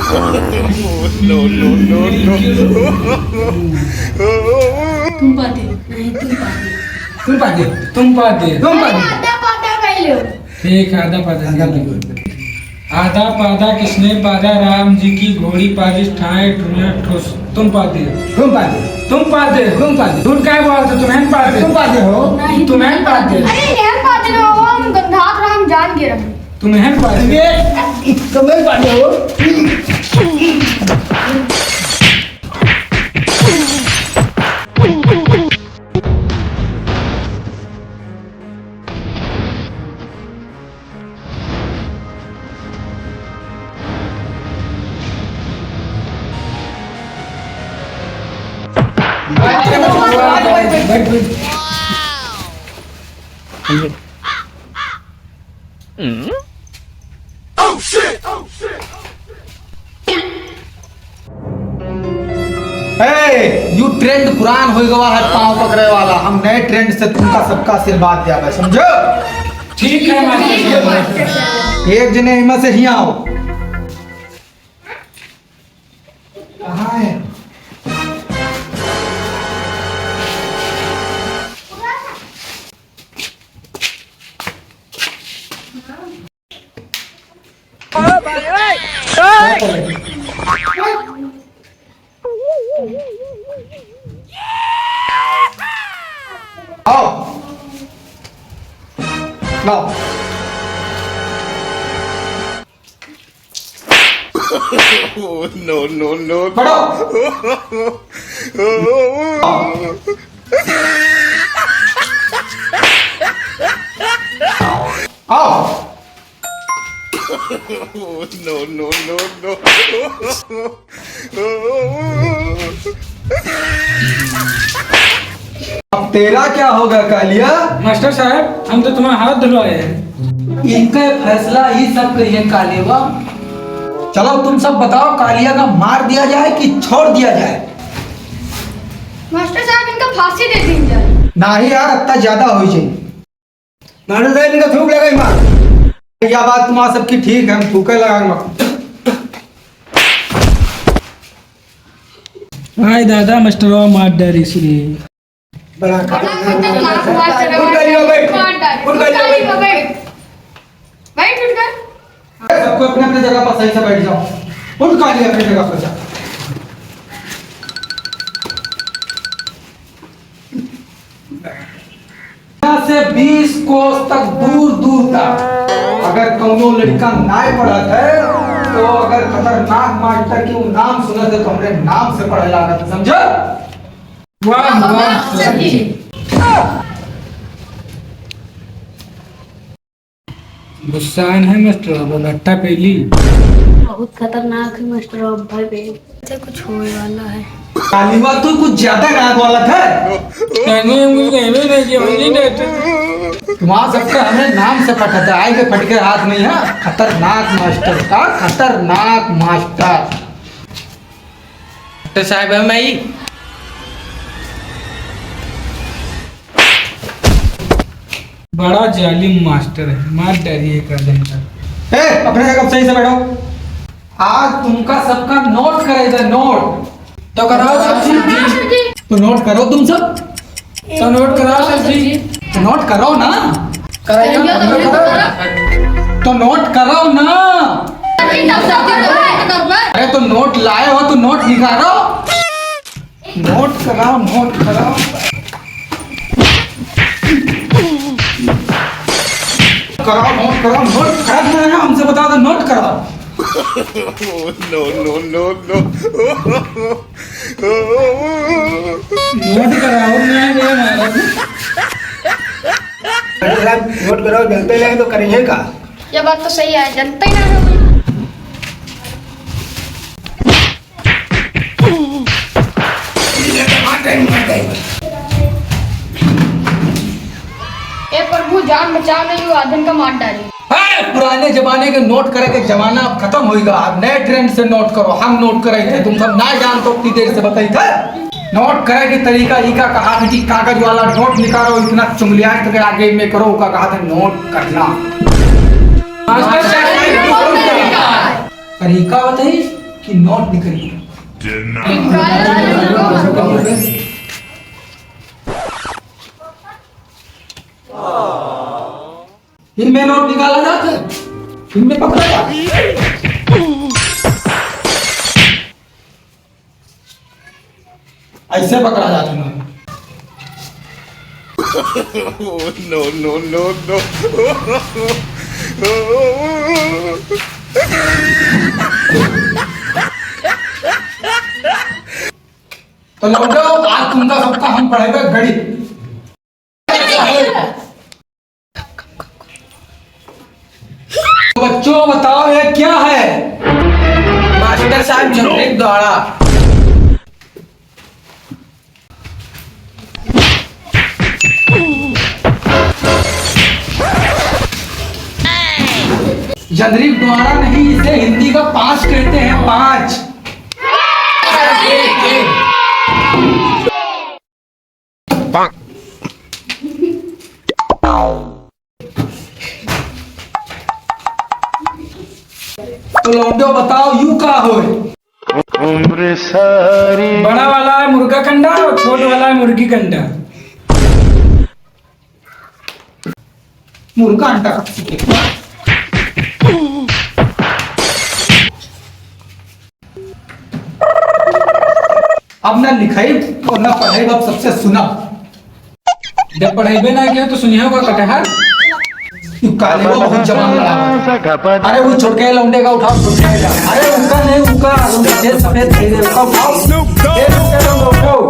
No no no no. तुम पाते नहीं, तुम पाते तुम पाते आधा पाता पहले ठीक है, आधा पादा आधा पादा किसने पादा? राम जी की घोड़ी पाजिश ठाए ठुनिया ठोस। तुम पाते झूठ क्या बोलते? तुम्हें पाते हो, नहीं, तुम्हें पाते अरे नहीं पाते ना, वो हम गंधात रहा, हम जान के रहे। तुम्हें पाते तुम्हें पाते हो। यू ट्रेंड पुरान हो गवा है, पाँव पकड़े वाला। हम नए ट्रेंड से तुमका सबका आशीर्वाद दिया है, समझो? ठीक है मास्टर साहब। एक जने इमा से ही आओ। कहाँ है? आओ लाओ। No no no. पढ़ो। आओ। No no no no. अब तेरा क्या होगा कालिया? मास्टर साहब, हम तो तुम्हारा हाथ धुलवाए हैं। इनका फैसला ही सब करिए कालिया। चलो तुम सब बताओ, कालिया का मार दिया जाए कि छोड़ दिया जाए? मास्टर साहब इनका फांसी दे दी जाए। नहीं यार, इतना ज्यादा हो जाए। मानो साहब इनका थूक लगा मार। यह बात तुम्हारा सबकी ठीक है, हम थूके लगाएंगे। हाय दादा, मास्टर मार डारी इसलिए बड़ा खतरनाक मास्टर है। उठ गई, बैठ। मार डाली। उठ गई, बैठ। बैठ उठ कर। सबको अपने अपने जगह पर सही से बैठ जाओ। उठ कालिया अपनी जगह पर जा। यहाँ से 20 कोस तक दूर दूर तक अगर कौनो लड़का नाय पढ़त है, तो अगर खतरनाक मास्टर के नाम सुनत है तो हमरे नाम से पढ़े लागत, समझो? वाह वाह सर जी। गुस्सान है मास्टर, बोलट्टा पहली बहुत खतरनाक है मास्टर अब भाई बे। ऐसे कुछ होने वाला है। कालीवा तू कुछ ज्यादा नाक वाला था। कहने मुझे कहने नहीं कि मुझे नहीं। तुम्हारा सबका हमें नाम से पटा था, आएंगे फटके हाथ में है। खतरनाक मास्टर का खतरनाक मास्टर। तो साहब है मैं ही बड़ा जालिम मास्टर है, मार डालिए कर देंगे। अपने जगह सही से बैठो। आज तुमका सबका नोट करेगा, नोट तो कराओ सर जी। तो नोट करो तुम सब। तो नोट कराओ सर जी। तो नोट करो ना। कराइए तो नोट करो ना। अरे तो नोट लाए हो तो नोट निकालो। नोट कराओ, नोट कराओ। कराओ नोट कराओ, नोट खराब है, हमसे बता दो, नोट कराओ। No no no no. Note कराओ मैं मारा। मानो साहब वोट करो, जनते लगे तो करेंगे का। ये बात तो सही है, जनता ही ना है कोई। ए प्रभु जान बचा नहीं, वो आदमी का मार डाली। पुराने जमाने के नोट करे के जमाना अब खत्म होएगा। अब नए ट्रेंड से नोट करो। हम नोट करे थे, तुम सब ना जान तो उतनी देर से बताई थे। नोट करे के तरीका इका कहा था कि कागज वाला नोट निकालो, इतना चुंगलिया के आगे में करो का कहा था नोट करना। मास्टर साहब तरीका बताइए कि नोट निकली। इनमें नोट निकाला जाता है, इनमें पकड़ा जाता है। ऐसे पकड़ा जाता है note. Oh, no, no, no, no. तो लौटो, आज तुमका सबका हम पढ़ेगा गणित। तो बच्चों बताओ ये क्या है? मास्टर साहब जमरिक द्वारा। यंत्रिक द्वारा नहीं, इसे हिंदी का 5 कहते हैं, 5। तो लौंडो बताओ यू का हो? बड़ा वाला है मुर्गा कंडा और छोट वाला है मुर्गी कंडा। मुर्गा अंडा। अब ना लिखाई और ना पढ़ाई, अब सबसे सुना। जब पढ़ाई ना किया तो सुनिए होगा कटहर। तू काले को बहुत जवान लगा। अरे वो छोटके लौंडे का उठाओ, छोटके का। अरे उनका नहीं, उनका सफेद सफेद थे, उनका उठाओ। ये छोटके लौंडे उठाओ।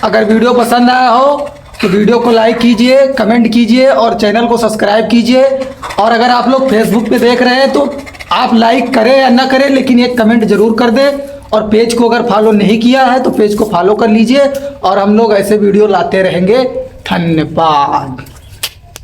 अगर वीडियो पसंद आया हो तो वीडियो को लाइक कीजिए, कमेंट कीजिए और चैनल को सब्सक्राइब कीजिए। और अगर आप लोग फेसबुक पे देख रहे हैं तो आप लाइक करें या ना करें, लेकिन एक कमेंट जरूर कर दें। और पेज को अगर फॉलो नहीं किया है तो पेज को फॉलो कर लीजिए। और हम लोग ऐसे वीडियो लाते रहेंगे। धन्यवाद।